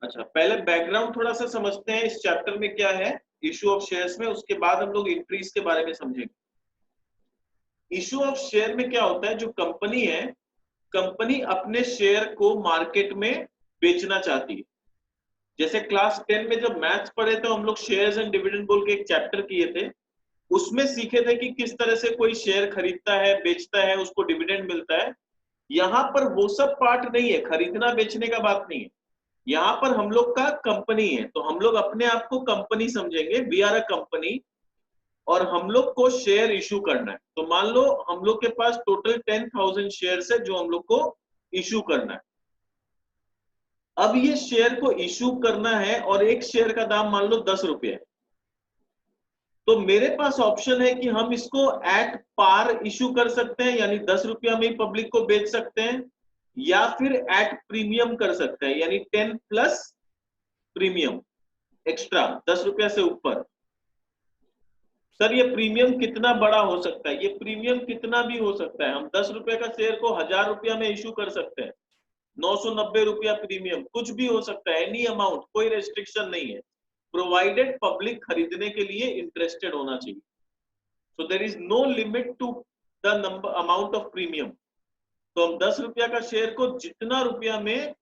अच्छा, पहले बैकग्राउंड थोड़ा सा समझते हैं इस चैप्टर में क्या है इशू ऑफ शेयर्स में, उसके बाद हम लोग एंट्रीज के बारे में समझेंगे। इशू ऑफ शेयर में क्या होता है, जो कंपनी है, कंपनी अपने शेयर को मार्केट में बेचना चाहती है। जैसे क्लास 10 में जब मैथ्स पढ़े तो हम लोग शेयर्स एंड डिविडेंड बोल के एक चैप्टर किए थे, उसमें सीखे थे कि किस तरह से कोई शेयर खरीदता है, बेचता है, उसको डिविडेंड मिलता है। यहाँ पर वो सब पार्ट नहीं है, खरीदना बेचने का बात नहीं है। यहाँ पर हम लोग का कंपनी है, तो हम लोग अपने आप को कंपनी समझेंगे, वी आर अ कंपनी, और हम लोग को शेयर इशू करना है। तो मान लो हम लोग के पास टोटल 10,000 शेयर है जो हम लोग को इशू करना है। अब ये शेयर को इशू करना है और एक शेयर का दाम मान लो 10 रुपये है, तो मेरे पास ऑप्शन है कि हम इसको एट पार इशू कर सकते हैं, यानी 10 रुपया में पब्लिक को बेच सकते हैं, या फिर एट प्रीमियम कर सकते हैं, यानी 10 प्लस प्रीमियम एक्स्ट्रा 10 रुपया से ऊपर। सर ये प्रीमियम कितना बड़ा हो सकता है? ये प्रीमियम कितना भी हो सकता है। हम 10 रुपए का शेयर को 1000 रुपया में इशू कर सकते हैं, 990 रुपया प्रीमियम, कुछ भी हो सकता है, एनी अमाउंट, कोई रेस्ट्रिक्शन नहीं है, प्रोवाइडेड पब्लिक खरीदने के लिए इंटरेस्टेड होना चाहिए। So there is no limit to the number amount of premium. तो हम 10 रुपया का शेयर को जितना रुपया में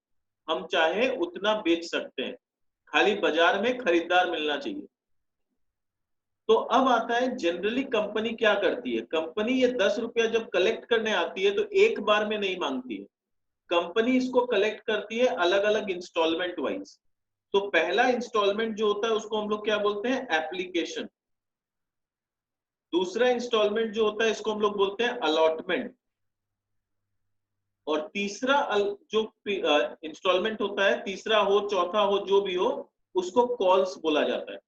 हम चाहे उतना बेच सकते हैं, खाली बाजार में खरीदार मिलना चाहिए। तो अब आता है जनरली कंपनी क्या करती है। कंपनी ये 10 रुपया जब कलेक्ट करने आती है तो एक बार में नहीं मांगती है, कंपनी इसको कलेक्ट करती है अलग अलग इंस्टॉलमेंट वाइज। तो पहला इंस्टॉलमेंट जो होता है उसको हम लोग क्या बोलते हैं, एप्लीकेशन। दूसरा इंस्टॉलमेंट जो होता है इसको हम लोग बोलते हैं अलॉटमेंट। और तीसरा जो इंस्टॉलमेंट होता है, तीसरा हो चौथा हो जो भी हो, उसको कॉल्स बोला जाता है।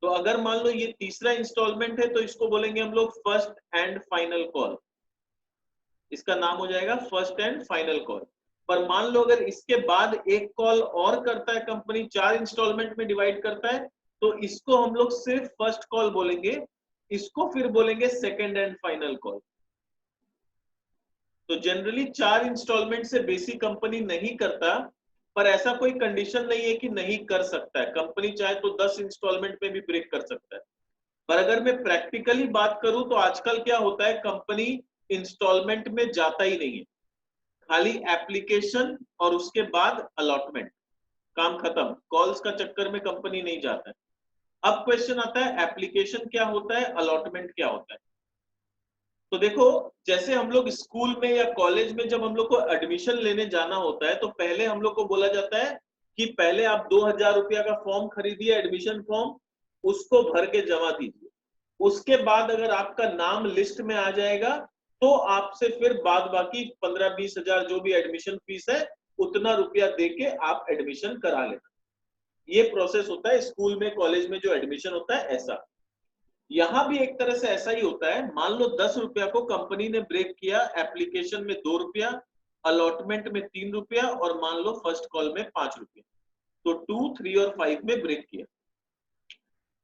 तो अगर मान लो ये तीसरा इंस्टॉलमेंट है तो इसको बोलेंगे हम लोग फर्स्ट एंड फाइनल कॉल, इसका नाम हो जाएगा फर्स्ट एंड फाइनल कॉल। पर मान लो अगर इसके बाद एक कॉल और करता है कंपनी, 4 इंस्टॉलमेंट में डिवाइड करता है, तो इसको हम लोग सिर्फ फर्स्ट कॉल बोलेंगे, इसको फिर बोलेंगे सेकेंड एंड फाइनल कॉल। तो जनरली 4 इंस्टॉलमेंट से बेसिक कंपनी नहीं करता, पर ऐसा कोई कंडीशन नहीं है कि नहीं कर सकता है, कंपनी चाहे तो 10 इंस्टॉलमेंट में भी ब्रेक कर सकता है। पर अगर मैं प्रैक्टिकली बात करूं तो आजकल क्या होता है, कंपनी इंस्टॉलमेंट में जाता ही नहीं है, खाली एप्लीकेशन और उसके बाद अलॉटमेंट, काम खत्म। कॉल्स का चक्कर में कंपनी नहीं जाता है। अब क्वेश्चन आता है एप्लीकेशन क्या होता है, अलॉटमेंट क्या होता है। तो देखो, जैसे हम लोग स्कूल में या कॉलेज में जब हम लोग को एडमिशन लेने जाना होता है तो पहले हम लोग को बोला जाता है कि पहले आप 2000 रुपया का फॉर्म खरीदिए, एडमिशन फॉर्म, उसको भर के जमा दीजिए। उसके बाद अगर आपका नाम लिस्ट में आ जाएगा तो आपसे फिर बाद बाकी 15-20 हजार जो भी एडमिशन फीस है उतना रुपया देके आप एडमिशन करा लेना। ये प्रोसेस होता है स्कूल में, कॉलेज में जो एडमिशन होता है ऐसा। यहां भी एक तरह से ऐसा ही होता है। मान लो 10 रुपया को कंपनी ने ब्रेक किया, एप्लीकेशन में 2 रुपया, अलॉटमेंट में 3 रुपया, और मान लो फर्स्ट कॉल में 5 रुपया, तो 2, 3 और 5 में ब्रेक किया।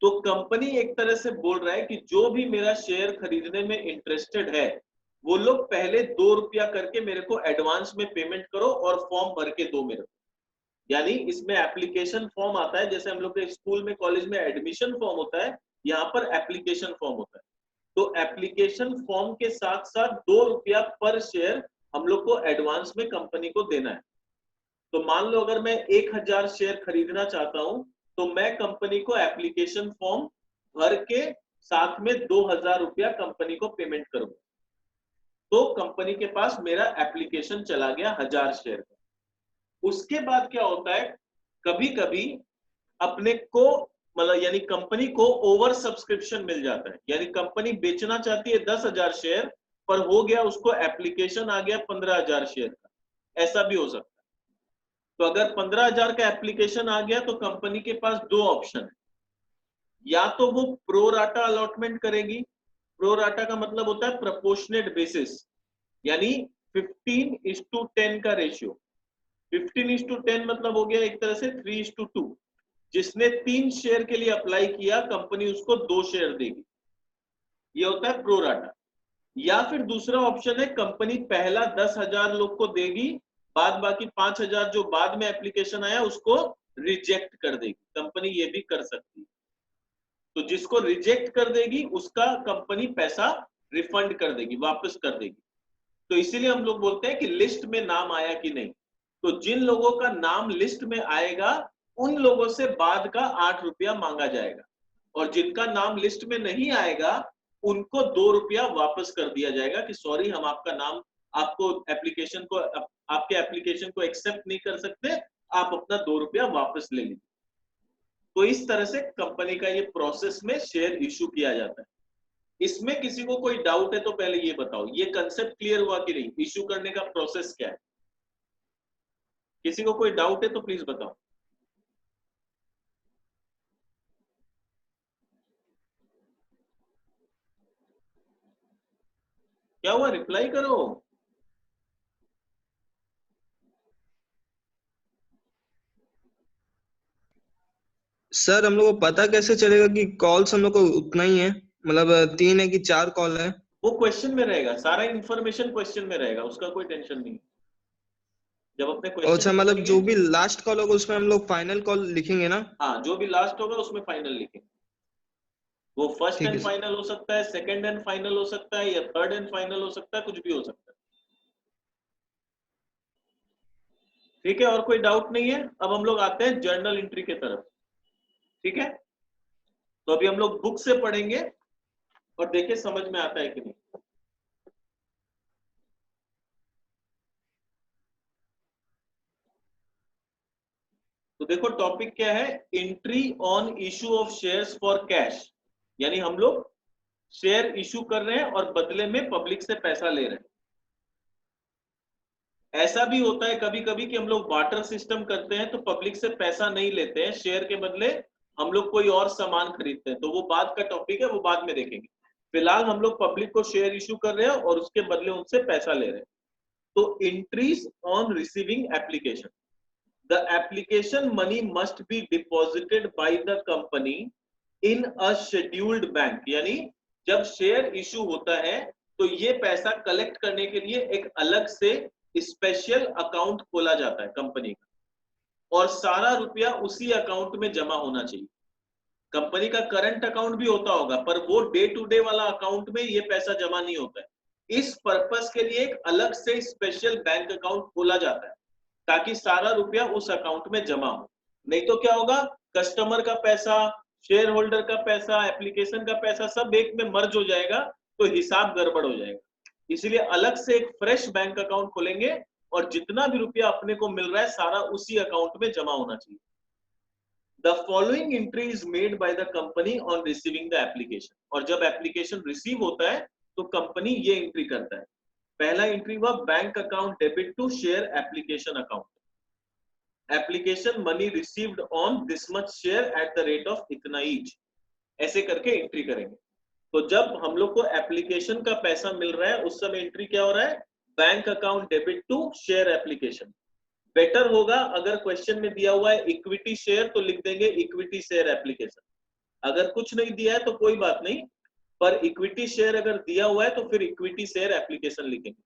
तो कंपनी एक तरह से बोल रहा है कि जो भी मेरा शेयर खरीदने में इंटरेस्टेड है वो लोग पहले 2 रुपया करके मेरे को एडवांस में पेमेंट करो और फॉर्म भर के दो मेरे को। यानी इसमें एप्लीकेशन फॉर्म आता है, जैसे हम लोग के स्कूल में कॉलेज में एडमिशन फॉर्म होता है, यहाँ पर एप्लीकेशन फॉर्म होता है। तो एप्लीकेशन फॉर्म के साथ साथ 2 रुपया पर शेयर हम लोग को एडवांस में कंपनी को देना है। तो मान लो अगर मैं 1000 शेयर खरीदना चाहता हूं तो मैं कंपनी को एप्लीकेशन फॉर्म भर के साथ में 2000 रुपया कंपनी को पेमेंट करूंगा, तो कंपनी के पास मेरा एप्लीकेशन चला गया 1000 शेयर का। उसके बाद क्या होता है, कभी कभी अपने को मतलब यानी कंपनी को ओवर सब्सक्रिप्शन मिल जाता है, यानी कंपनी बेचना चाहती है 10,000 शेयर, पर हो गया उसको एप्लीकेशन आ गया 15,000 शेयर का, ऐसा भी हो सकता है। तो अगर 15,000 का एप्लीकेशन आ गया तो कंपनी के पास दो ऑप्शन है, या तो वो प्रो राटा अलॉटमेंट करेगी। प्रो राटा का मतलब होता है प्रोपोर्शनेट बेसिस, यानी 15:10 का रेशियो। 15:10 मतलब हो गया एक तरह से 3:2। जिसने 3 शेयर के लिए अप्लाई किया कंपनी उसको 2 शेयर देगी, ये होता है प्रो राटा। या फिर दूसरा ऑप्शन है, कंपनी पहला 10,000 लोग को देगी, बाद बाकी 5,000 जो बाद में एप्लीकेशन आया उसको रिजेक्ट कर देगी, कंपनी ये भी कर सकती है। तो जिसको रिजेक्ट कर देगी उसका कंपनी पैसा रिफंड कर देगी, वापस कर देगी। तो इसीलिए हम लोग बोलते हैं कि लिस्ट में नाम आया कि नहीं। तो जिन लोगों का नाम लिस्ट में आएगा उन लोगों से बाद का 8 रुपया मांगा जाएगा, और जिनका नाम लिस्ट में नहीं आएगा उनको 2 रुपया वापस कर दिया जाएगा कि सॉरी, हम आपका नाम, आपको एप्लीकेशन को, आपके एप्लीकेशन को एक्सेप्ट नहीं कर सकते, आप अपना 2 रुपया वापस ले लीजिए। तो इस तरह से कंपनी का ये प्रोसेस में शेयर इशू किया जाता है। इसमें किसी को कोई डाउट है तो पहले ये बताओ, ये कंसेप्ट क्लियर हुआ कि नहीं, इशू करने का प्रोसेस क्या है? किसी को कोई डाउट है तो प्लीज बताओ। क्या हुआ, रिप्लाई करो। सर हम लोग को पता कैसे चलेगा कि कॉल्स हम लोग को उतना ही है, मतलब 3 है कि 4 कॉल है? वो क्वेश्चन में रहेगा, सारा इंफॉर्मेशन क्वेश्चन में रहेगा, उसका कोई टेंशन नहीं। जब अपने क्वेश्चन अच्छा, मतलब करेंगे, जो भी लास्ट कॉल होगा उसमें हम लोग फाइनल कॉल लिखेंगे ना? हाँ, जो भी लास्ट होगा उसमें फाइनल लिखेंगे। वो फर्स्ट ठीक एंड है सर। फाइनल हो सकता है, सेकंड एंड फाइनल हो सकता है, या थर्ड एंड फाइनल हो सकता है, कुछ भी हो सकता है। ठीक है, और कोई डाउट नहीं है। अब हम लोग आते हैं जर्नल एंट्री के तरफ। ठीक है, तो अभी हम लोग बुक से पढ़ेंगे और देखिए समझ में आता है कि नहीं। तो देखो टॉपिक क्या है, entry on issue of shares for cash, यानी हम लोग शेयर इशू कर रहे हैं और बदले में पब्लिक से पैसा ले रहे हैं। ऐसा भी होता है कभी कभी कि हम लोग बार्टर सिस्टम करते हैं, तो पब्लिक से पैसा नहीं लेते हैं, शेयर के बदले हम लोग कोई और सामान खरीदते हैं, तो वो बाद का टॉपिक है, वो बाद में देखेंगे। फिलहाल हम लोग पब्लिक को शेयर इशू कर रहे हैं और उसके बदले उनसे पैसा ले रहे हैं। तो entries on receiving application, the application money must be deposited by the company in a scheduled bank, यानी जब शेयर इशू होता है तो ये पैसा कलेक्ट करने के लिए एक अलग से स्पेशल अकाउंट खोला जाता है कंपनी का, और सारा रुपया उसी अकाउंट में जमा होना चाहिए। कंपनी का करंट अकाउंट भी होता होगा, पर वो डे टू डे वाला अकाउंट में ये पैसा जमा नहीं होता है। इस पर्पस के लिए एक अलग से स्पेशल बैंक अकाउंट खोला जाता है ताकि सारा रुपया उस अकाउंट में जमा हो। नहीं तो क्या होगा, कस्टमर का पैसा, शेयर होल्डर का पैसा, एप्लीकेशन का पैसा सब एक में मर्ज हो जाएगा, तो हिसाब गड़बड़ हो जाएगा। इसलिए अलग से एक फ्रेश बैंक अकाउंट खोलेंगे और जितना भी रुपया अपने को मिल रहा है सारा उसी अकाउंट में जमा होना चाहिए। The following entry is made by the company on receiving the application, और जब एप्लीकेशन रिसीव होता है तो कंपनी ये एंट्री करता है। पहला एंट्री हुआ bank account debit to share application account, application money received on this much share at the rate of इतना ईच, ऐसे करके एंट्री करेंगे। तो जब हम लोग को एप्लीकेशन का पैसा मिल रहा है उस समय एंट्री क्या हो रहा है, bank account debit to share application. Better होगा अगर क्वेश्चन में दिया हुआ है इक्विटी शेयर तो लिख देंगे इक्विटी शेयर एप्लीकेशन, अगर कुछ नहीं दिया है तो कोई बात नहीं, पर इक्विटी शेयर अगर दिया हुआ है तो फिर इक्विटी शेयर एप्लीकेशन लिखेंगे।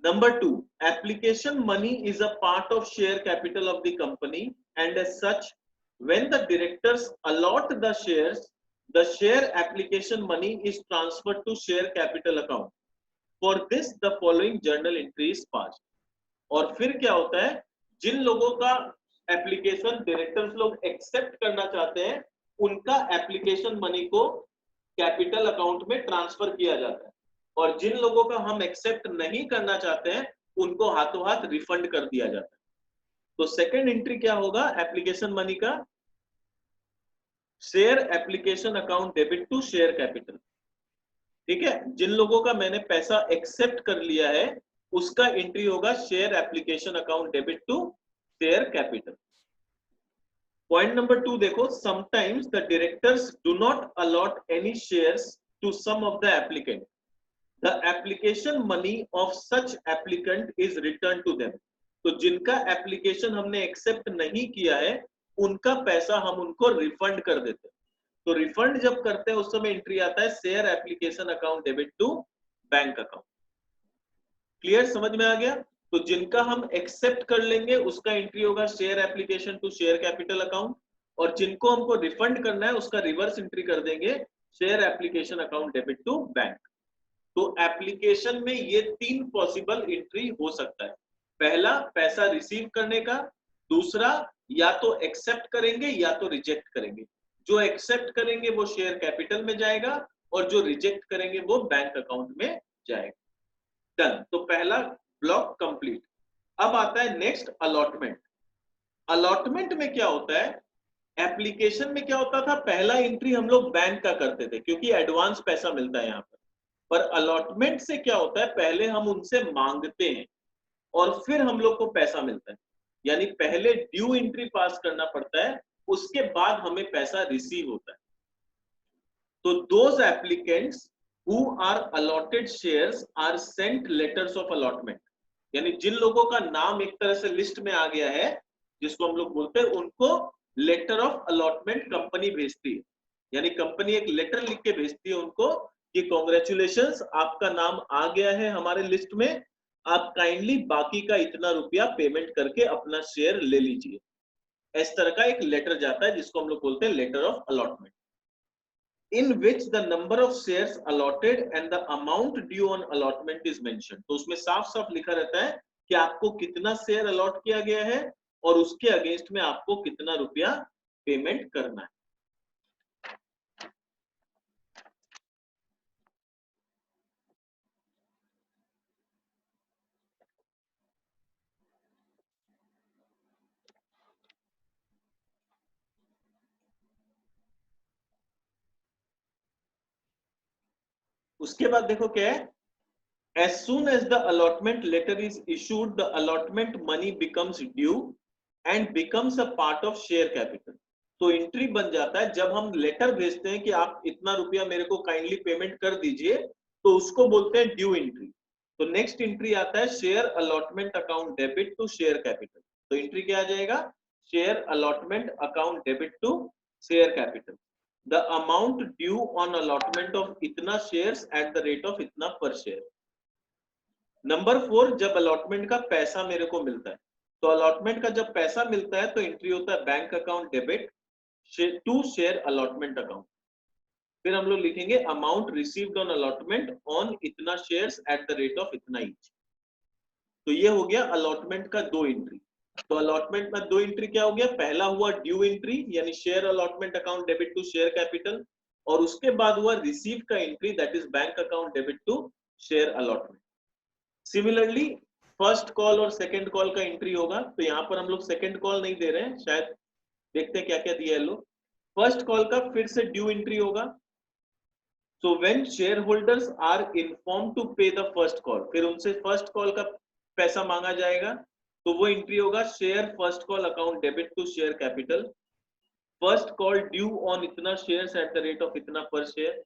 Number 2, application money is a part of share capital of the company, and as such, when the directors allot the shares, the share application money is transferred to share capital account. For this, the following journal entry is passed. और फिर क्या होता है, जिन लोगों का application directors लोग accept करना चाहते हैं उनका एप्लीकेशन मनी को कैपिटल अकाउंट में ट्रांसफर किया जाता है, और जिन लोगों का हम एक्सेप्ट नहीं करना चाहते हैं उनको हाथों हाथ रिफंड कर दिया जाता है। तो सेकंड एंट्री क्या होगा एप्लीकेशन मनी का, share application account debit to share capital. ठीक है, जिन लोगों का मैंने पैसा एक्सेप्ट कर लिया है उसका एंट्री होगा share application account debit to share capital. Point number 2 देखो, sometimes the directors do not allot any shares to some of the applicant, the application money of such applicant is return to them. तो जिनका application हमने accept नहीं किया है उनका पैसा हम उनको रिफंड कर देते हैं। तो रिफंड जब करते हैं उस समय एंट्री आता है share application account debit to bank account. Clear, समझ में आ गया? तो जिनका हम एक्सेप्ट कर लेंगे उसका एंट्री होगा share application to share capital account, और जिनको हमको रिफंड करना है उसका रिवर्स एंट्री कर देंगे share application account debit to bank. तो एप्लीकेशन में ये 3 पॉसिबल एंट्री हो सकता है। पहला पैसा रिसीव करने का, दूसरा या तो एक्सेप्ट करेंगे या तो रिजेक्ट करेंगे। जो एक्सेप्ट करेंगे वो शेयर कैपिटल में जाएगा और जो रिजेक्ट करेंगे वो बैंक अकाउंट में जाएगा। डन, तो पहला ब्लॉक कंप्लीट। अब आता है नेक्स्ट अलॉटमेंट। अलॉटमेंट में क्या होता है, एप्लीकेशन में क्या होता था, पहला एंट्री हम लोग बैंक का करते थे क्योंकि एडवांस पैसा मिलता है यहाँ पर अलॉटमेंट से क्या होता है, पहले हम उनसे मांगते हैं और फिर हम लोग को पैसा मिलता है। यानी पहले ड्यू एंट्री पास करना पड़ता है, उसके बाद हमें पैसा रिसीव होता है। तो those applicants who are allotted shares are sent letters of allotment, यानी जिन लोगों का नाम एक तरह से लिस्ट में आ गया है, जिसको हम लोग बोलते हैं, उनको लेटर ऑफ अलॉटमेंट कंपनी भेजती है। यानी कंपनी एक लेटर लिख के भेजती है उनको कि कॉन्ग्रेचुलेशंस, आपका नाम आ गया है हमारे लिस्ट में, आप काइंडली बाकी का इतना रुपया पेमेंट करके अपना शेयर ले लीजिए। इस तरह का एक लेटर जाता है जिसको हम लोग बोलते हैं letter of allotment, in which the number of shares allotted and the amount due on allotment is mentioned। तो उसमें साफ साफ लिखा रहता है कि आपको कितना शेयर अलॉट किया गया है और उसके अगेंस्ट में आपको कितना रुपया पेमेंट करना है। उसके बाद देखो क्या है, as soon as the allotment letter is issued, the allotment money becomes due and becomes a part of share capital। तो एंट्री बन जाता है जब हम लेटर भेजते हैं कि आप इतना रुपया मेरे को काइंडली पेमेंट कर दीजिए, तो उसको बोलते हैं ड्यू एंट्री। तो नेक्स्ट एंट्री आता है share allotment account debit to share capital. तो एंट्री क्या आ जाएगा, share allotment account debit to share capital, the amount due on allotment of इतना shares at the rate of इतना per share। नंबर 4, जब allotment का पैसा मेरे को मिलता है, तो अलॉटमेंट का जब पैसा मिलता है तो एंट्री होता है bank account debit to share allotment account. फिर हम लोग लिखेंगे amount received on allotment on इतना shares at the rate of इतना ईच। तो ये हो गया अलॉटमेंट का 2 एंट्री। तो अलॉटमेंट में 2 एंट्री क्या हो गया, पहला हुआ ड्यू एंट्री यानी share allotment account debit to share capital, और उसके बाद हुआ रिसीव का entry that is bank account debit to share allotment. Similarly first call और सेकंड कॉल का एंट्री होगा। तो यहाँ पर हम लोग सेकंड कॉल नहीं दे रहे हैं, शायद देखते हैं क्या क्या दिया है लोग। फर्स्ट कॉल का फिर से ड्यू एंट्री होगा। So when share holders are inform to pay the first call, फिर उनसे फर्स्ट कॉल का पैसा मांगा जाएगा, तो वो एंट्री होगा share first call account debit to share capital, first call due on इतना shares at the rate of इतना पर शेयर।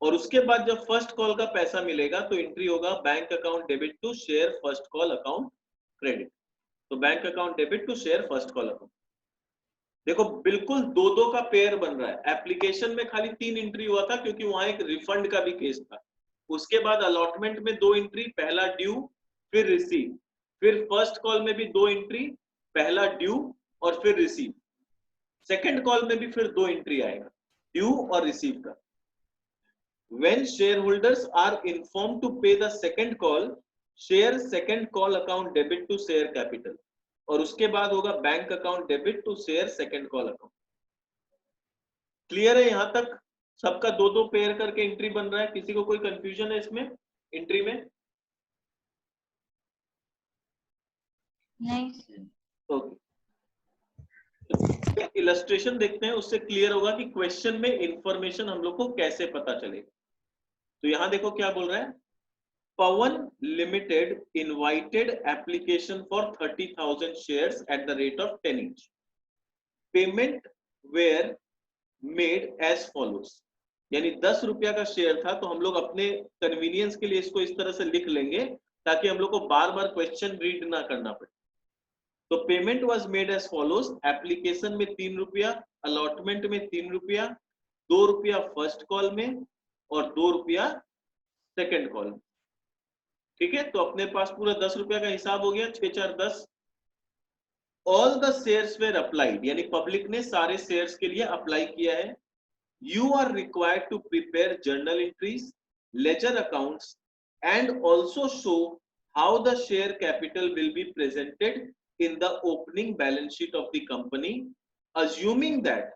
और उसके बाद जब फर्स्ट कॉल का पैसा मिलेगा तो एंट्री होगा bank account debit to share first call account credit. तो bank account debit to share first call account. देखो बिल्कुल 2-2 का पेयर बन रहा है। एप्लीकेशन में खाली 3 एंट्री हुआ था क्योंकि वहां एक रिफंड का भी केस था। उसके बाद अलॉटमेंट में 2 एंट्री, पहला ड्यू फिर रिसीव, फिर फर्स्ट कॉल में भी 2 एंट्री, पहला ड्यू और फिर रिसीव। सेकंड कॉल में भी फिर 2 एंट्री आएगा, ड्यू और रिसीव का। When shareholders are informed to pay the second call, share second call account debit to share capital, और उसके बाद होगा bank account debit to share second call account. Clear है यहाँ तक? सबका 2-2 पेयर करके एंट्री बन रहा है। किसी को कोई कंफ्यूजन है इसमें एंट्री में? नहीं सर। ओके, इलस्ट्रेशन देखते हैं, उससे क्लियर होगा कि क्वेश्चन में इंफॉर्मेशन हम लोग को कैसे पता चलेगा। तो यहां देखो क्या बोल रहा है, Pawan limited invited application for 30,000 shares at the rate of 10 each। Payment were made as follows, यानी 10 रुपया का शेयर था, तो हम लोग अपने कन्वीनियंस के लिए इसको इस तरह से लिख लेंगे ताकि हम लोग को बार बार क्वेश्चन रीड ना करना पड़े। तो payment was made as follows, application में 3 रुपया, अलॉटमेंट में 3 रुपया, 2 रुपया फर्स्ट कॉल में और 2 रुपया सेकंड कॉल में। ठीक है, तो अपने पास पूरा 10 रुपया का हिसाब हो गया, 6 4 10। All the shares were applied, यानी पब्लिक ने सारे शेयर्स के लिए अप्लाई किया है। You are required to prepare journal entries, ledger accounts, and also show how the share capital will be presented in the opening balance sheet of the company, assuming that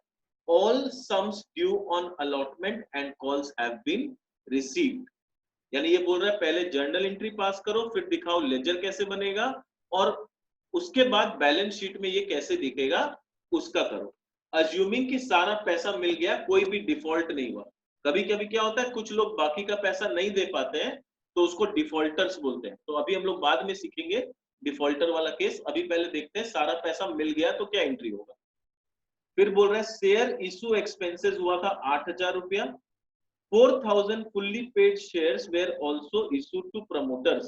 all sums due on allotment and calls have been received. यानी ये बोल रहा है पहले journal entry पास करो, फिर दिखाओ laser कैसे बनेगा, और उसके बाद बैलेंस शीट में ये कैसे दिखेगा उसका करो। अज्यूमिंग कि सारा पैसा मिल गया, कोई भी डिफॉल्ट नहीं हुआ। कभी कभी क्या होता है, कुछ लोग बाकी का पैसा नहीं दे पाते हैं तो उसको डिफॉल्टर्स बोलते हैं, तो अभी हम लोग बाद में सीखेंगे डिफॉल्टर वाला केस। अभी पहले देखते हैं सारा पैसा मिल गया तो क्या एंट्री होगा। फिर बोल रहे हैं शेयर इशू एक्सपेंसेस हुआ था 8,000 रुपया। 4,000 fully paid shares were also issued to promoters.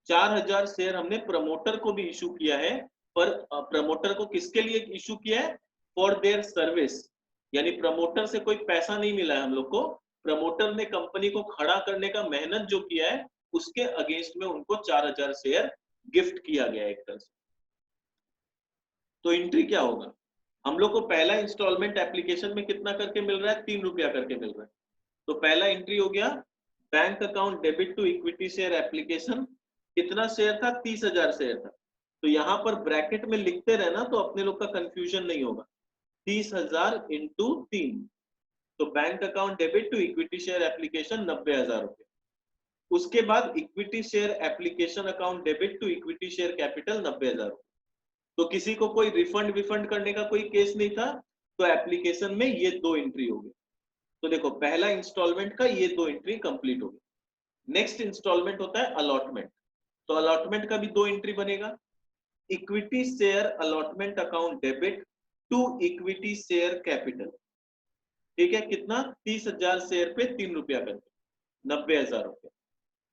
4,000 share हमने प्रमोटर को भी इशू किया है, पर प्रमोटर को किसके लिए इशू किया है? फॉर देयर सर्विस, यानी प्रमोटर से कोई पैसा नहीं मिला है हम लोग को, प्रमोटर ने कंपनी को खड़ा करने का मेहनत जो किया है उसके अगेंस्ट में उनको 4,000 शेयर गिफ्ट किया गया एक तरह से। तो एंट्री क्या होगा? हम लोग को पहला इंस्टॉलमेंट एप्लीकेशन में कितना करके मिल रहा है? 3 रुपया करके मिल रहा है। तो पहला एंट्री हो गया bank account debit to equity share application. कितना शेयर था? 30,000 शेयर था। तो यहां पर ब्रैकेट में लिखते रहना तो अपने लोग का कंफ्यूजन नहीं होगा। 30,000 इंटू 3, तो bank account debit to equity share application 90,000 रुपए। उसके बाद equity share application account debit to equity share capital 90,000 रुपए। तो किसी को कोई रिफंड विफंड करने का कोई केस नहीं था, तो एप्लीकेशन में ये 2 एंट्री हो गई। तो देखो पहला इंस्टॉलमेंट का ये 2 एंट्री कंप्लीट हो गई। नेक्स्ट इंस्टॉलमेंट होता है अलॉटमेंट। तो अलॉटमेंट का भी 2 एंट्री बनेगा। Equity share allotment account debit to equity share capital. ठीक है, कितना? 30,000 शेयर पे 3 रुपया करके 90,000 रुपया।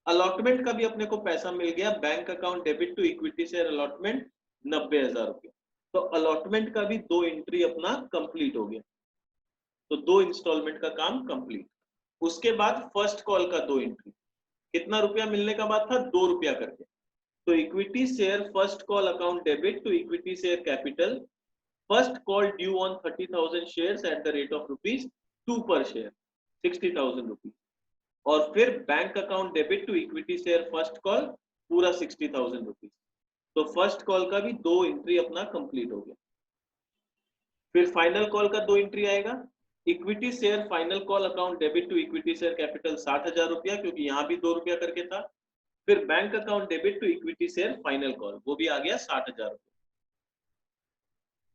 अलॉटमेंट का भी अपने को पैसा मिल गया, bank account debit to equity share allotment 90,000 रुपया। तो अलॉटमेंट का भी 2 एंट्री अपना कंप्लीट हो गया। तो 2 इंस्टॉलमेंट का काम कंप्लीट। उसके बाद फर्स्ट कॉल का 2 एंट्री। कितना रुपया मिलने का बात था? 2 रुपया करके। तो equity share first call account debit to equity share capital, first call due on 30,000 shares at the rate of ₹2 per share, 60,000 rupees. और फिर bank account debit to equity share first call पूरा 60,000 रुपीज। तो first call का भी 2 entry अपना complete हो गया। फिर फाइनल कॉल का 2 एंट्री आएगा। Equity share final call account debit to equity share capital 60,000 रुपया, क्योंकि यहां भी 2 रुपया करके था। फिर bank account debit to equity share final call, वो भी आ गया 60,000 रुपया।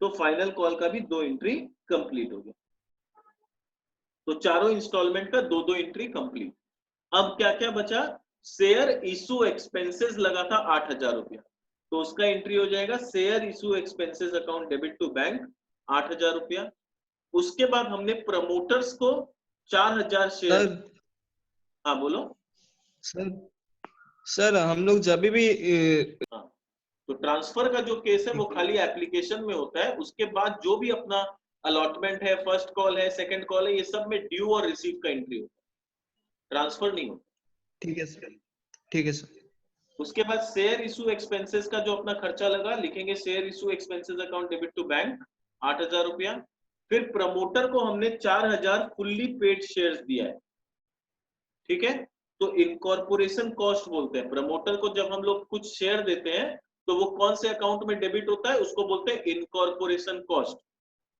तो फाइनल कॉल का भी 2 एंट्री कंप्लीट हो गया। तो चारों इंस्टॉलमेंट का 2-2 एंट्री कंप्लीट। अब क्या क्या बचा? शेयर इशू एक्सपेंसेस लगा था 8,000 रुपया, तो उसका एंट्री हो जाएगा share issue expenses account debit to bank 8,000 रुपया। उसके बाद हमने प्रमोटर्स को 4,000 शेयर। हाँ बोलो सर हम लोग जब भी हाँ, तो ट्रांसफर का जो केस है वो खाली एप्लीकेशन में होता है। उसके बाद जो भी अपना अलॉटमेंट है, फर्स्ट कॉल है, सेकंड कॉल है, ये सब में ड्यू और रिसीव का एंट्री होता है, ट्रांसफर नहीं होता। ठीक है सर, ठीक है सर। उसके बाद शेयर इशू एक्सपेंसेस का जो अपना खर्चा लगा लिखेंगे share issue expenses account debit to bank 8,000 रुपया। फिर प्रमोटर को हमने 4,000 फुल्ली पेड शेयर्स दिया है। ठीक है, तो इनकॉर्पोरेशन कॉस्ट बोलते हैं। प्रमोटर को जब हम लोग कुछ शेयर देते हैं तो वो कौन से अकाउंट में डेबिट होता है? उसको बोलते हैं इनकॉर्पोरेशन कॉस्ट।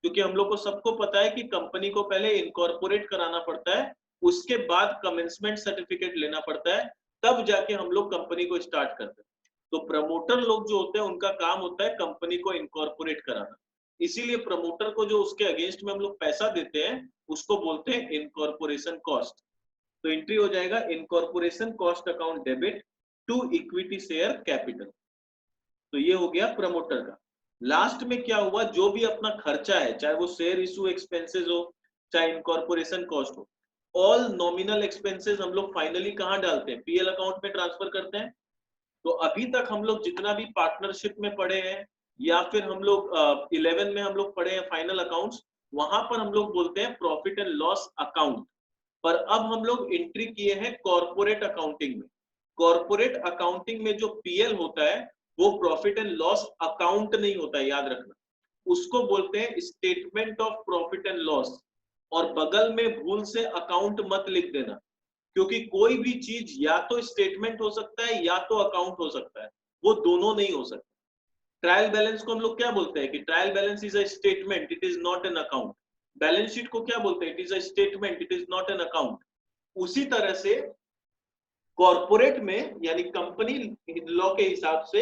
क्योंकि हम लोग को सबको पता है कि कंपनी को पहले इनकॉर्पोरेट कराना पड़ता है, उसके बाद कमेंसमेंट सर्टिफिकेट लेना पड़ता है, तब जाके हम लोग कंपनी को स्टार्ट करते हैं। तो प्रमोटर लोग जो होते हैं उनका काम होता है कंपनी को इनकॉर्पोरेट कराना। इसीलिए प्रमोटर को जो उसके अगेंस्ट में हम लोग पैसा देते हैं उसको बोलते हैं इनकॉर्पोरेशन कॉस्ट। तो एंट्री हो जाएगा incorporation cost account debit to equity share capital. तो ये हो गया प्रमोटर का। लास्ट में क्या हुआ? जो भी अपना खर्चा है, चाहे वो शेयर इशू एक्सपेंसेस हो, चाहे इनकॉर्पोरेशन कॉस्ट हो, ऑल नॉमिनल एक्सपेंसेस हम लोग फाइनली कहां डालते हैं? पीएल अकाउंट में ट्रांसफर करते हैं। तो अभी तक हम लोग जितना भी पार्टनरशिप में पढ़े हैं या फिर हम लोग 11 में हम लोग पढ़े हैं फाइनल अकाउंट्स, वहां पर हम लोग बोलते हैं प्रॉफिट एंड लॉस अकाउंट। पर अब हम लोग एंट्री किए हैं कॉर्पोरेट अकाउंटिंग में। कॉर्पोरेट अकाउंटिंग में जो पीएल होता है वो प्रॉफिट एंड लॉस अकाउंट नहीं होता है, याद रखना। उसको बोलते हैं statement of profit and loss. और बगल में भूल से अकाउंट मत लिख देना, क्योंकि कोई भी चीज या तो स्टेटमेंट हो सकता है या तो अकाउंट हो सकता है, वो दोनों नहीं हो सकता। ट्रायल बैलेंस को हम लोग क्या बोलते हैं कि trial balance is a statement, it is not an account. Balance sheet को क्या बोलते हैं? It is a statement, it is not an account. उसी तरह से कॉर्पोरेट में यानी कंपनी लॉ के हिसाब से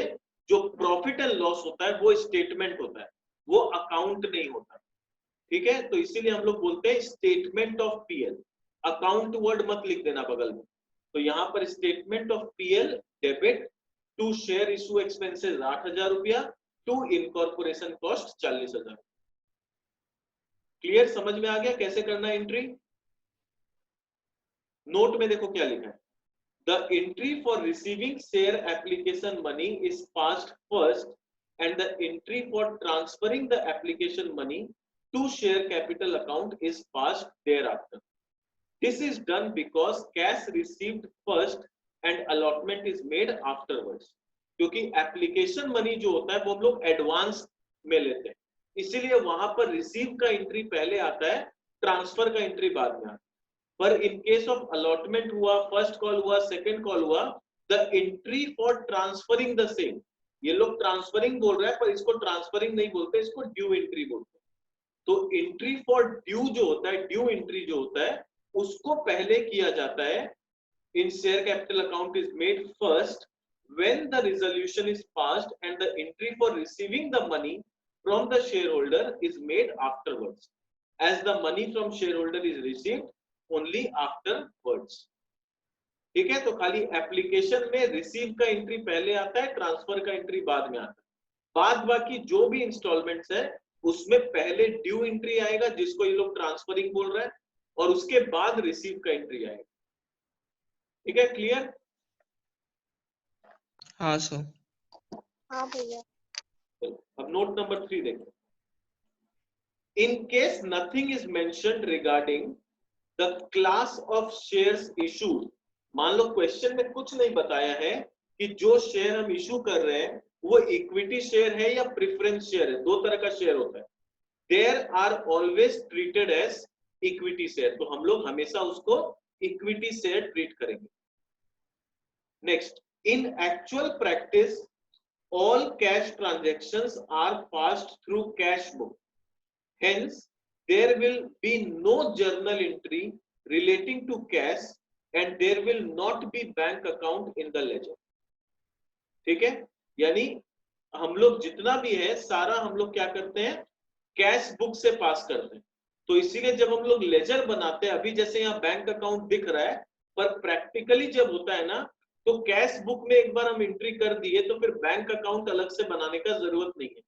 जो प्रॉफिट एंड लॉस होता है वो स्टेटमेंट होता है, वो अकाउंट नहीं होता। ठीक है, तो इसीलिए हम लोग बोलते हैं statement of PL. Account word मत लिख देना बगल में। तो यहां पर statement of PL debit to share issue expenses 8,000 रुपया, टू इनकॉर्पोरेशन कॉस्ट 40,000। क्लियर? समझ में आ गया कैसे करना है एंट्री? नोट में देखो क्या लिखा है। The entry for receiving share application money is passed first, and the entry for transferring the application money to share capital account is passed thereafter. This is done because cash received first and allotment is made afterwards. क्योंकि application money जो होता है वो हम लोग advance में लेते हैं, इसीलिए वहां पर रिसीव का एंट्री पहले आता है, ट्रांसफर का एंट्री बाद में आता है। पर इन केस ऑफ अलॉटमेंट हुआ, फर्स्ट कॉल हुआ, सेकंड कॉल हुआ, the entry for transferring the same, ये लोग ट्रांसफरिंग बोल रहे हैं पर इसको ट्रांसफरिंग नहीं बोलते, इसको ड्यू एंट्री बोलते हैं। तो एंट्री फॉर ड्यू जो होता है, ड्यू एंट्री जो होता है, उसको पहले किया जाता है। In share capital account is made first when the resolution is passed and the entry for receiving the money from the share holder is made afterwards, as the money from share holder is received only afterwards। ठीक है, तो खाली application में receive का entry पहले आता है, transfer का एंट्री बाद में आता है। बाद बाकी जो भी इंस्टॉलमेंट्स है उसमें पहले ड्यू एंट्री आएगा, जिसको ये लोग ट्रांसफरिंग बोल रहे हैं, और उसके बाद रिसीव का एंट्री आएगा। ठीक है, क्लियर? हाँ सर। हाँ भैया। अब नोट नंबर 3 देखो। In case nothing is mentioned regarding the class of shares issued, मान लो क्वेश्चन में कुछ नहीं बताया है कि जो शेयर हम इशू कर रहे हैं वो इक्विटी शेयर है या प्रेफरेंस शेयर है, दो तरह का शेयर होता है। There are always treated as equity share, तो हम लोग हमेशा उसको इक्विटी शेयर ट्रीट करेंगे। Next, in actual practice all cash transactions are passed through cash book, hence there will be no journal entry relating to cash and there will not be bank account in the ledger। ठीक है, यानी हम लोग जितना भी है सारा हम लोग क्या करते हैं, कैश बुक से पास करते हैं। तो इसीलिए जब हम लोग लेजर बनाते हैं, अभी जैसे यहाँ बैंक अकाउंट दिख रहा है, पर प्रैक्टिकली जब होता है ना तो कैश बुक में एक बार हम एंट्री कर दिए तो फिर बैंक अकाउंट अलग से बनाने का जरूरत नहीं है,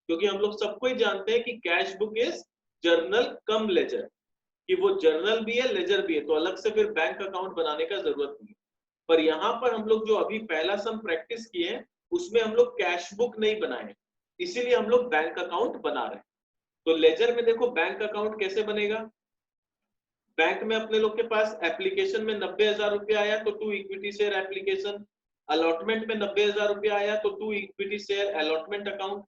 क्योंकि हम लोग सबको ही जानते हैं कि cash book is journal cum ledger, कि वो जर्नल भी है लेजर भी है, तो अलग से फिर बैंक अकाउंट बनाने का जरूरत नहीं है। पर यहाँ पर हम लोग जो अभी पहला सम प्रैक्टिस किए हैं उसमें हम लोग कैश बुक नहीं बनाए, इसीलिए हम लोग बैंक अकाउंट बना रहे हैं। तो लेजर में देखो बैंक अकाउंट कैसे बनेगा। बैंक में अपने लोग के पास एप्लीकेशन में 90,000 रुपया आया तो two equity share application, allotment में 90,000 रुपया आया तो two equity share allotment account,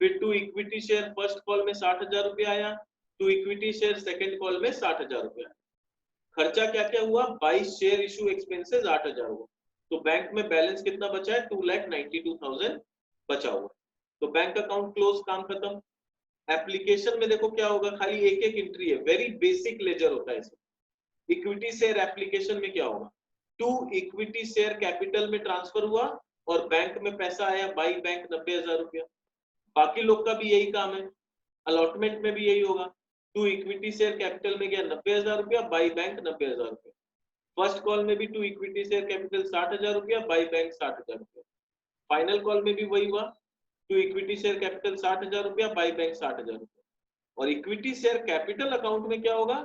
फिर two equity share first call में 60,000 रुपया आया, two equity share second call में 60,000 रुपया। खर्चा क्या क्या हुआ, 22 शेयर इशू एक्सपेंसेस 8,000 हुआ, तो बैंक में बैलेंस कितना बचा है, 2,92,000 बचा हुआ। तो बैंक अकाउंट क्लोज, काम खत्म। एप्लीकेशन में देखो क्या होगा, खाली एक एक एंट्री है, वेरी बेसिक लेजर होता है इसमें। इक्विटी शेयर एप्लीकेशन में क्या होगा, टू इक्विटी शेयर कैपिटल में ट्रांसफर हुआ और बैंक में पैसा आया बाई बैंक 90,000 रुपया। बाकी लोग का भी यही काम है, अलॉटमेंट में भी यही होगा, टू इक्विटी शेयर कैपिटल में गया 90,000 रुपया, बाई बैंक 90,000 रुपया। फर्स्ट कॉल में भी टू इक्विटी शेयर कैपिटल 60,000 रुपया, बाई बैंक 60,000 रुपया। फाइनल कॉल में भी वही हुआ, टू इक्विटी शेयर कैपिटल 60,000 रुपया, बाई बैंक 60,000 रुपया। और इक्विटी शेयर कैपिटल अकाउंट में क्या होगा,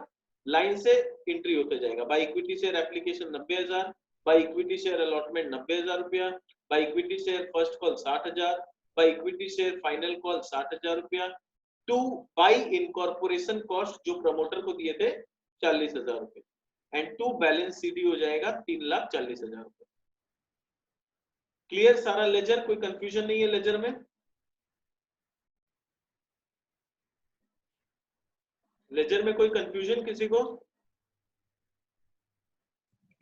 लाइन से एंट्री होते जाएगा, by equity share application 90,000, by equity share allotment 90,000 रुपया, by equity share first call 60,000, by equity share final call 60,000 रुपया, टू बाई इनकॉर्पोरेशन कॉस्ट जो प्रमोटर को दिए थे 40,000 रुपए, एंड टू बैलेंस सीडी हो जाएगा 3,40,000 रुपए। क्लियर सारा लेजर, कोई कंफ्यूजन नहीं है लेजर में? लेजर में कोई कंफ्यूजन किसी को?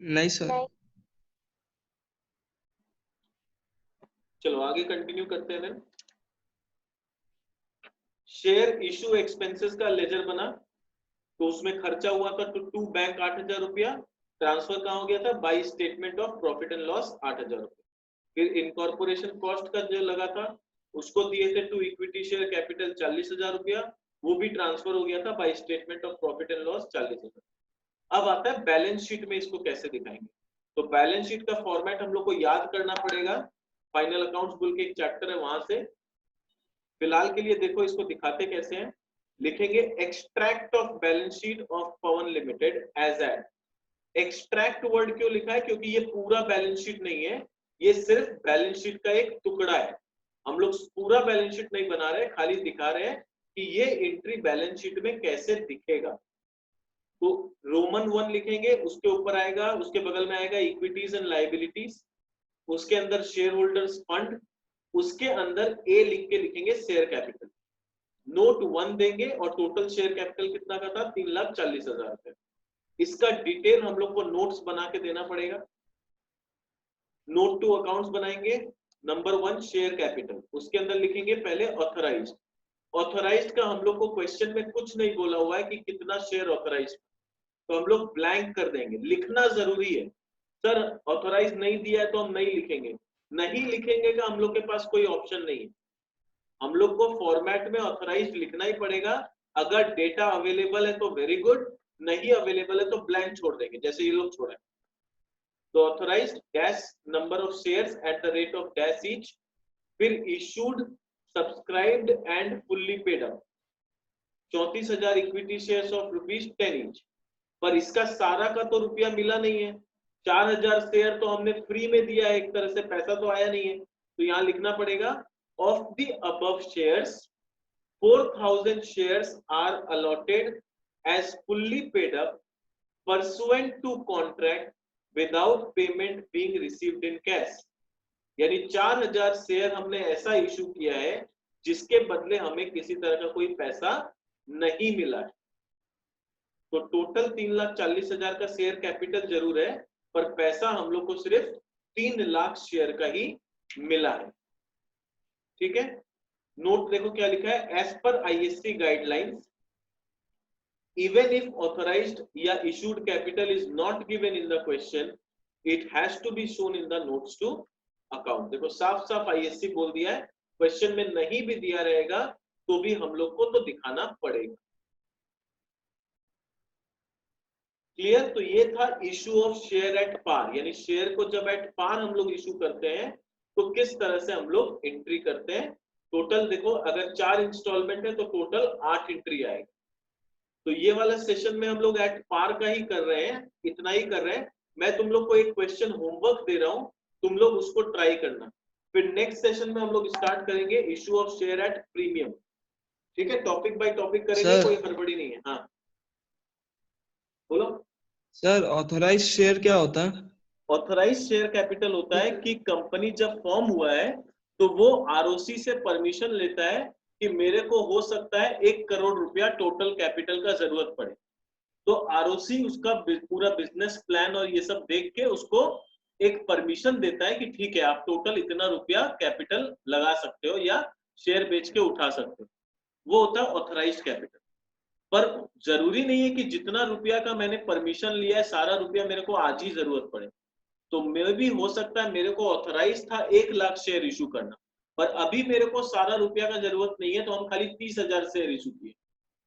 नहीं सर। नहीं। चलो आगे कंटिन्यू करते हैं। शेयर इशू एक्सपेंसेस का लेजर बना, तो उसमें खर्चा हुआ था टू बैंक 8,000 रुपया, ट्रांसफर कहाँ हो गया था? By statement of profit and loss 8,000 रुपया। फिर इनकॉर्पोरेशन कॉस्ट का जो लगा था उसको दिए थे टू इक्विटी शेयर कैपिटल 40,000 रुपया, वो भी ट्रांसफर हो गया था by statement of profit and loss 40,000। अब आता है बैलेंस शीट में इसको कैसे दिखाएंगे। तो बैलेंस शीट का फॉर्मेट हम लोग को याद करना पड़ेगा, फाइनल अकाउंट्स बोल के एक चैप्टर है वहां से। फिलहाल के लिए देखो इसको दिखाते कैसे हैं। लिखेंगे extract of balance sheet of Pawan limited as at. Extract word क्यों लिखा है? क्योंकि ये पूरा बैलेंस शीट नहीं है, ये सिर्फ बैलेंस शीट का एक टुकड़ा है। हम लोग पूरा बैलेंस शीट नहीं बना रहे, खाली दिखा रहे हैं कि ये एंट्री बैलेंस शीट में कैसे दिखेगा। तो रोमन 1 लिखेंगे, उसके ऊपर आएगा, उसके बगल में आएगा इक्विटीज एंड लायबिलिटीज, उसके अंदर शेयर होल्डर्स फंड, उसके अंदर ए लिख के लिखेंगे शेयर कैपिटल। नोट 1 देंगे और टोटल शेयर कैपिटल कितना का था? 3,40,000 रुपए। इसका डिटेल हम लोग को नोट्स बना के देना पड़ेगा। नोट टू अकाउंट्स बनाएंगे। नंबर 1 शेयर कैपिटल, उसके अंदर लिखेंगे पहले ऑथराइज्ड। ऑथराइज्ड का हम लोग को क्वेश्चन में कुछ नहीं बोला हुआ है कि कितना शेयर ऑथराइज्ड, तो हम लोग ब्लैंक कर देंगे। लिखना जरूरी है। सर ऑथराइज नहीं दिया है तो हम नहीं लिखेंगे, नहीं लिखेंगे का हम लोग के पास कोई ऑप्शन नहीं है। हम लोग को फॉर्मेट में ऑथराइज्ड लिखना ही पड़ेगा। अगर डेटा अवेलेबल है तो वेरी गुड, नहीं अवेलेबल है तो ब्लैंक छोड़ देंगे, जैसे ये लोग छोड़े। तो authorised dash number of shares at the rate of dash each, फिर issued subscribed and fully paid up 34,000 equity shares of ₹10 each. पर इसका सारा का तो रुपया मिला नहीं है, 4,000 शेयर तो हमने फ्री में दिया है, एक तरह से पैसा तो आया नहीं है। तो यहां लिखना पड़ेगा of the above shares 4,000 shares are allotted as fully paid up pursuant to contract without payment being received in cash। यानी 4,000 शेयर हमने ऐसा इशू किया है जिसके बदले हमें किसी तरह का कोई पैसा नहीं मिला है। तो टोटल 3,40,000 का शेयर कैपिटल जरूर है, पर पैसा हम लोग को सिर्फ 3 लाख शेयर का ही मिला है। ठीक है, नोट देखो क्या लिखा है, as per ISC guidelines even if authorised या issued capital is not given in the question it has to be shown in the notes to account. देखो साफ साफ आईएससी बोल दिया है, क्वेश्चन में नहीं भी दिया रहेगा तो भी हम लोग को तो दिखाना पड़ेगा। क्लियर? तो ये था issue of share at par, यानी शेयर को जब एट पार हम लोग इशू करते हैं तो किस तरह से हम लोग एंट्री करते हैं। टोटल देखो अगर 4 इंस्टॉलमेंट है तो टोटल 8 एंट्री आएगा। तो ये वाला सेशन में हम लोग एट पार का ही कर रहे हैं, इतना ही कर रहे हैं। मैं तुम लोग को एक क्वेश्चन होमवर्क दे रहा हूं, तुम लोग उसको ट्राई करना। फिर नेक्स्ट सेशन में हम लोग स्टार्ट करेंगे issue of share at premium. ठीक है, टॉपिक बाय टॉपिक करेंगे, कोई गड़बड़ी नहीं है। हाँ बोलो सर, ऑथराइज शेयर क्या होता है? ऑथराइज शेयर कैपिटल होता है कि कंपनी जब फॉर्म हुआ है तो वो आरओसी से परमिशन लेता है कि मेरे को हो सकता है 1 करोड़ रुपया टोटल कैपिटल का जरूरत पड़े। तो आरओसी उसका पूरा बिजनेस प्लान और ये सब देख के उसको एक परमिशन देता है कि ठीक है आप टोटल इतना रुपया कैपिटल लगा सकते हो या शेयर बेच के उठा सकते हो। वो होता है ऑथराइज्ड कैपिटल। पर जरूरी नहीं है कि जितना रुपया का मैंने परमिशन लिया है सारा रुपया मेरे को आज ही जरूरत पड़े। तो मे भी हो सकता है मेरे को ऑथराइज था 1 लाख शेयर इशू करना, पर अभी मेरे को सारा रुपया का जरूरत नहीं है तो हम खाली 30,000 शेयर इशू किए।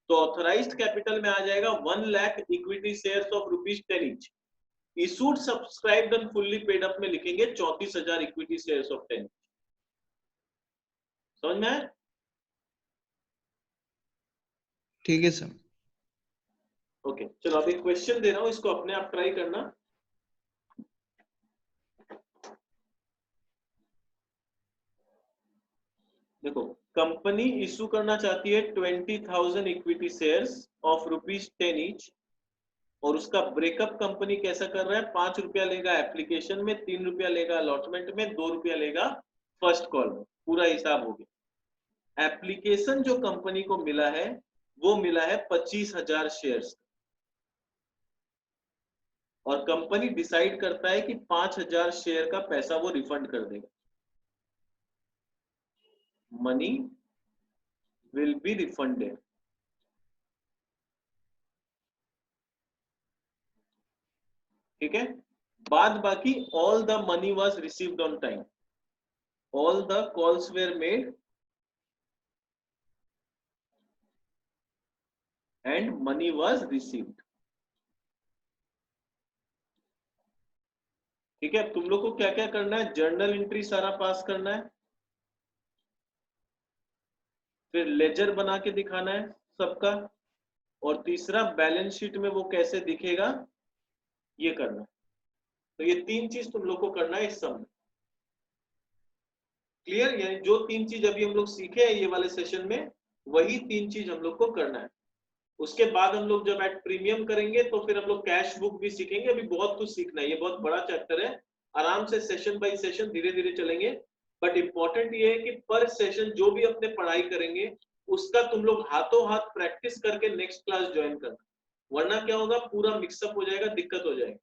तो ऑथराइज्ड कैपिटल में आ जाएगा 1 lakh equity shares of ₹10 each. Issued subscribed and fully paid up में लिखेंगे 34,000 इक्विटी शेयर्स ऑफ 10। समझ में आया? ठीक है सर। ओके चलो अब एक क्वेश्चन दे रहा हूं, इसको अपने आप ट्राई करना। देखो कंपनी इशू करना चाहती है 20,000 इक्विटी शेयर्स ऑफ ₹10 ईच और उसका ब्रेकअप कंपनी कैसा कर रहा है, 5 रुपया लेगा एप्लीकेशन में, 3 रुपया लेगा अलॉटमेंट में, 2 रुपया लेगा फर्स्ट कॉल में, पूरा हिसाब हो गया। एप्लीकेशन जो कंपनी को मिला है वो मिला है 25,000 शेयर्स, और कंपनी डिसाइड करता है कि 5,000 शेयर का पैसा वो रिफंड कर देगा। Money will be refunded. ठीक है, बाद बाकी all the money was received on time, all the calls were made and money was received. ठीक है, तुम लोग को क्या क्या करना है, जर्नल एंट्री सारा पास करना है, फिर लेजर बना के दिखाना है सबका, और तीसरा बैलेंस शीट में वो कैसे दिखेगा ये करना है। तो ये 3 चीज तुम लोग को करना है इस सम में। क्लियर, यानी जो 3 चीज अभी हम लोग सीखे हैं ये वाले सेशन में, वही 3 चीज हम लोग को करना है। उसके बाद हम लोग जब एट प्रीमियम करेंगे तो फिर हम लोग कैश बुक भी सीखेंगे। अभी बहुत कुछ सीखना है, ये बहुत बड़ा चैप्टर है, आराम से सेशन बाय सेशन धीरे धीरे चलेंगे। बट इंपॉर्टेंट ये है कि पर सेशन जो भी अपने पढ़ाई करेंगे उसका तुम लोग हाथों हाथ प्रैक्टिस करके नेक्स्ट क्लास ज्वाइन करना, वरना क्या होगा, पूरा मिक्सअप हो जाएगा, दिक्कत हो जाएगी।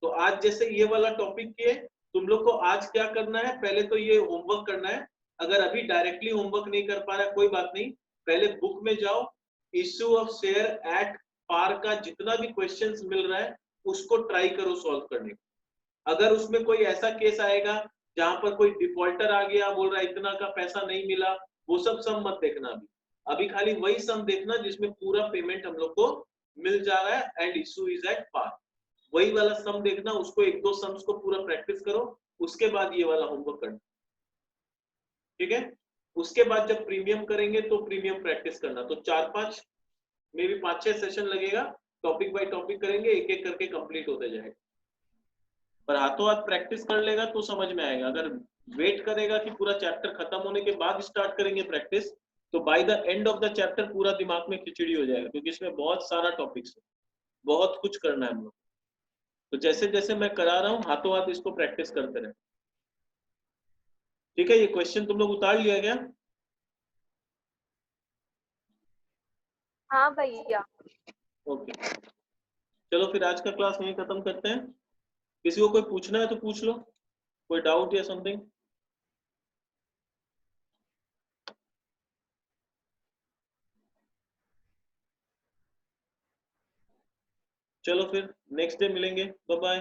तो आज जैसे ये वाला टॉपिक किए, तुम लोग को आज क्या करना है, पहले तो ये होमवर्क करना है। अगर अभी डायरेक्टली होमवर्क नहीं कर पा रहा कोई बात नहीं, पहले बुक में जाओ, issue of share at par का जितना भी क्वेश्चंस मिल रहा है उसको ट्राई करो सॉल्व करने का। अगर उसमें कोई ऐसा केस आएगा जहां पर कोई डिफॉल्टर आ गया, बोल रहा है इतना का पैसा नहीं मिला, वो सब सम मत देखना। अभी खाली वही सम देखना जिसमें पूरा पेमेंट हम लोग को मिल जा रहा है and issue is at par, वही वाला सम देखना। उसको 1-2 सम्स को पूरा प्रैक्टिस करो, उसके बाद ये वाला होमवर्क करना। ठीक है, उसके बाद जब प्रीमियम करेंगे तो प्रीमियम प्रैक्टिस करना। तो 4-5 में भी 5-6 सेशन लगेगा, टॉपिक बाय टॉपिक करेंगे, एक एक करके कंप्लीट होते जाएगा। पर हाथों हाथ प्रैक्टिस कर लेगा तो समझ में आएगा। अगर वेट करेगा कि पूरा चैप्टर खत्म होने के बाद स्टार्ट करेंगे प्रैक्टिस, तो by the end of the chapter पूरा दिमाग में खिचड़ी हो जाएगा, क्योंकि इसमें बहुत सारा टॉपिक्स है, बहुत कुछ करना है हम लोग। तो जैसे जैसे मैं करा रहा हूँ हाथों हाथ इसको प्रैक्टिस करते रहे। ठीक है, ये क्वेश्चन तुम लोग उतार लिया गया? हाँ भैया। ओके, चलो फिर आज का क्लास यहीं खत्म करते हैं। किसी को कोई पूछना है तो पूछ लो, कोई डाउट या समथिंग। चलो फिर नेक्स्ट डे मिलेंगे, बाय बाय।